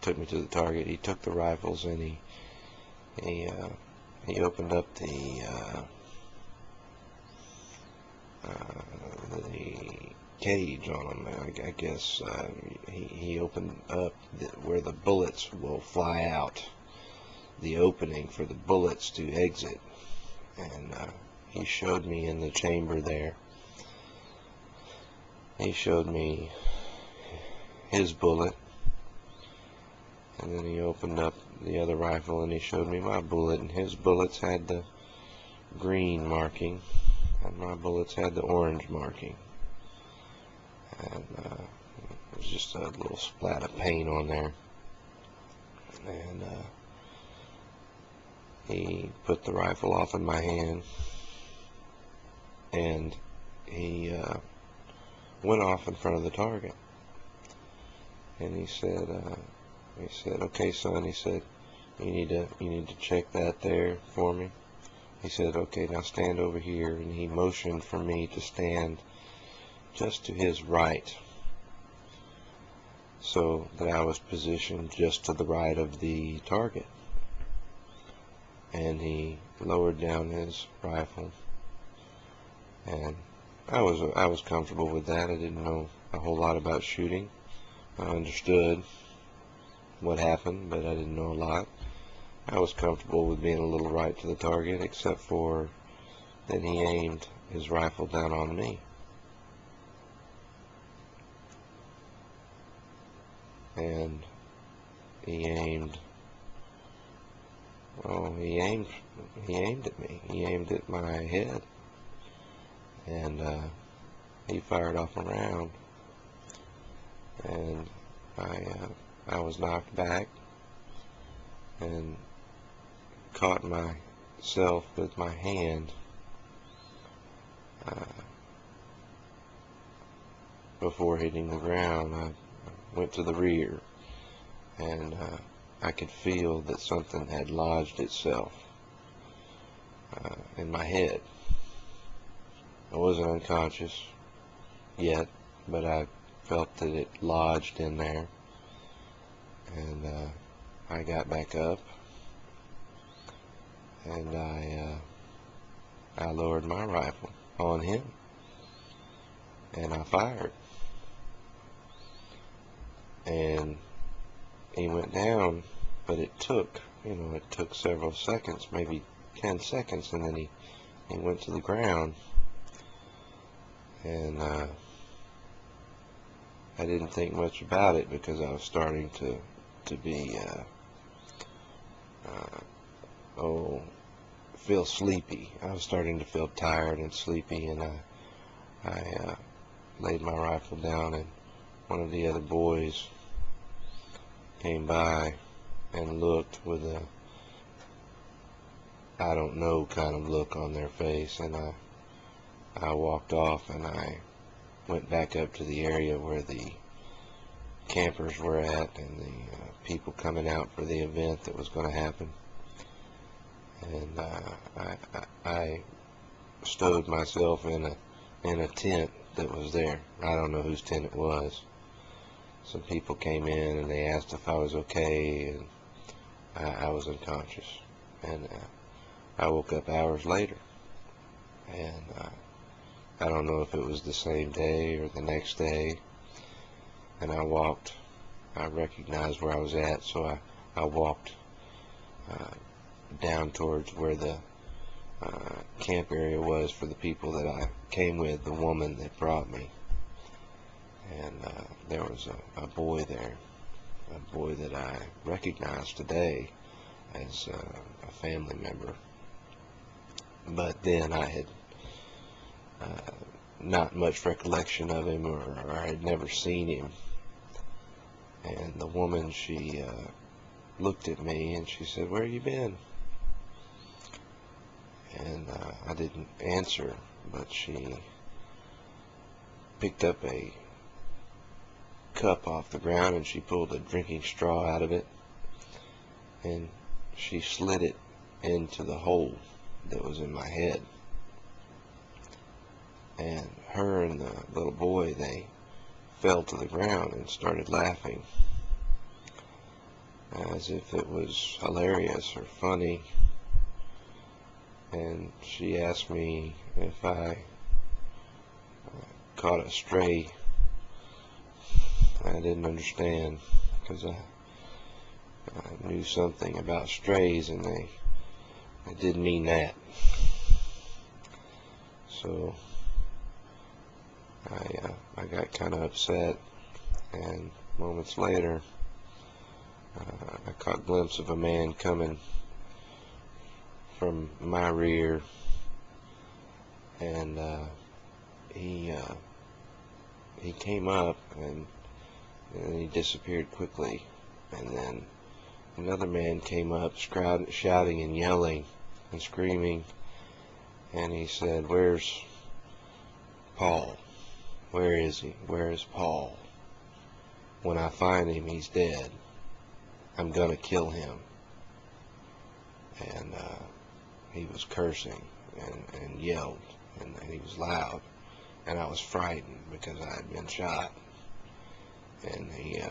took me to the target. He took the rifles and he opened up the cage on them. I guess he opened up where the bullets will fly out, the opening for the bullets to exit, and he showed me in the chamber there. He showed me his bullet, and then he opened up the other rifle and he showed me my bullet, and his bullets had the green marking and my bullets had the orange marking, and it was just a little splat of paint on there. And he put the rifle off in my hand, and he went off in front of the target, and he said, "Okay, son," he said, you need to check that there for me." He said, "Okay, now stand over here," and he motioned for me to stand just to his right, so that I was positioned just to the right of the target. And he lowered down his rifle, and I was comfortable with that. I didn't know a whole lot about shooting. I understood what happened, but I didn't know a lot. I was comfortable with being a little right to the target, except for that he aimed his rifle down on me. And he aimed at me. He aimed at my head, and he fired off a round, and I was knocked back and caught myself with my hand before hitting the ground. I went to the rear, and I could feel that something had lodged itself in my head. I wasn't unconscious yet, but I felt that it lodged in there, and I got back up, and I lowered my rifle on him, and I fired, and he went down, but it took several seconds, maybe 10 seconds, and then he went to the ground, and I didn't think much about it because I was starting to be feel sleepy. I was starting to feel tired and sleepy, and I laid my rifle down, and one of the other boys came by and looked with a I don't know kind of look on their face, and I walked off, and I went back up to the area where the campers were at and the people coming out for the event that was going to happen, and I stowed myself in a tent that was there. I don't know whose tent it was. Some people came in and they asked if I was okay, and I was unconscious, and I woke up hours later, and I don't know if it was the same day or the next day, and I recognized where I was at, so I walked down towards where the camp area was for the people that I came with, the woman that brought me, and there was a boy there, a boy that I recognized today as a family member, but then I had not much recollection of him, or I had never seen him. And the woman, she looked at me and she said, "Where you been?" And I didn't answer, but she picked up a cup off the ground and she pulled a drinking straw out of it, and she slid it into the hole that was in my head. And her and the little boy, they fell to the ground and started laughing. as if it was hilarious or funny, and she asked me if I caught a stray. I didn't understand, because I knew something about strays, and they didn't mean that. So I got kind of upset, and moments later I caught a glimpse of a man coming from my rear, and he came up, and he disappeared quickly. And then another man came up, shouting and yelling and screaming, and he said, "Where's Paul? Where is he? Where is Paul? When I find him, he's dead. I'm gonna kill him." And he was cursing and yelled, and he was loud, and I was frightened because I had been shot. And he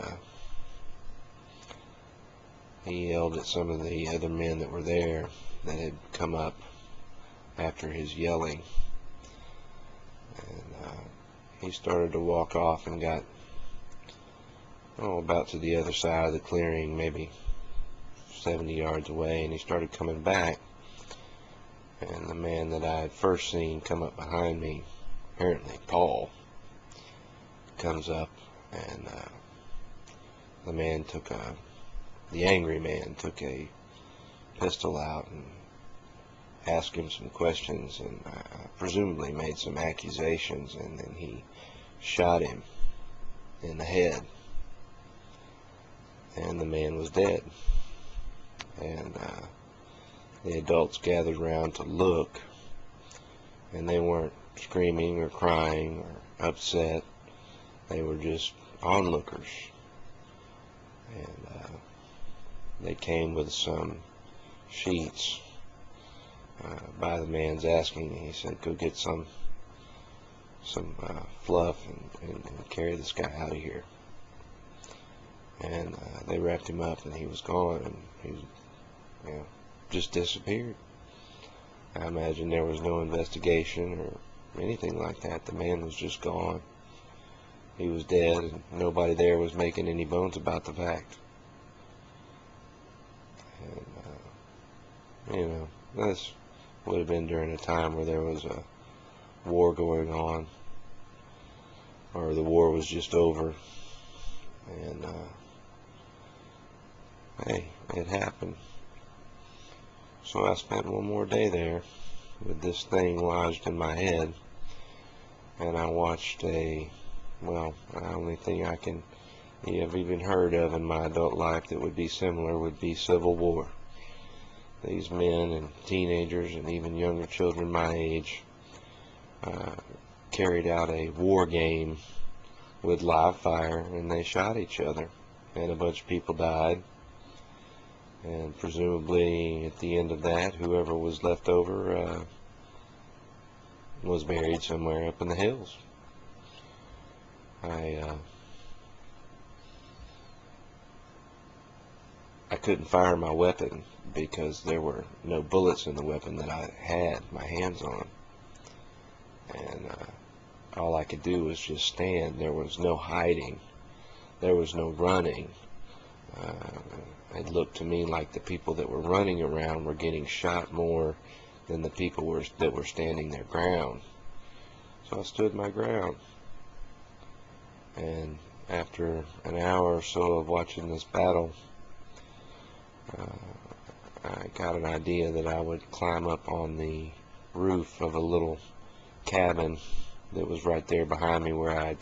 yelled at some of the other men that were there that had come up after his yelling, and he started to walk off and got about to the other side of the clearing, maybe 70 yards away, and he started coming back, and the man that I had first seen come up behind me, apparently Paul, comes up, and the angry man took a pistol out and asked him some questions, and presumably made some accusations, and then he shot him in the head, and the man was dead. And the adults gathered around to look, and they weren't screaming or crying or upset. They were just onlookers. And they came with some sheets by the man's asking. He said, "Go get some fluff and carry this guy out of here." And they wrapped him up, and he was gone, and he just disappeared. I imagine there was no investigation or anything like that. The man was just gone. He was dead, and nobody there was making any bones about the fact. And this would have been during a time where there was a war going on, or the war was just over, and hey, it happened. So I spent one more day there with this thing lodged in my head, and I watched the only thing I can have even heard of in my adult life that would be similar would be Civil War. These men and teenagers and even younger children my age carried out a war game with live fire, and they shot each other, and a bunch of people died. And presumably at the end of that, whoever was left over was buried somewhere up in the hills. I couldn't fire my weapon because there were no bullets in the weapon that I had my hands on. And all I could do was just stand. There was no hiding. There was no running. It looked to me like the people that were running around were getting shot more than the people that were standing their ground. So I stood my ground. And after an hour or so of watching this battle, I got an idea that I would climb up on the roof of a little cabin that was right there behind me where I had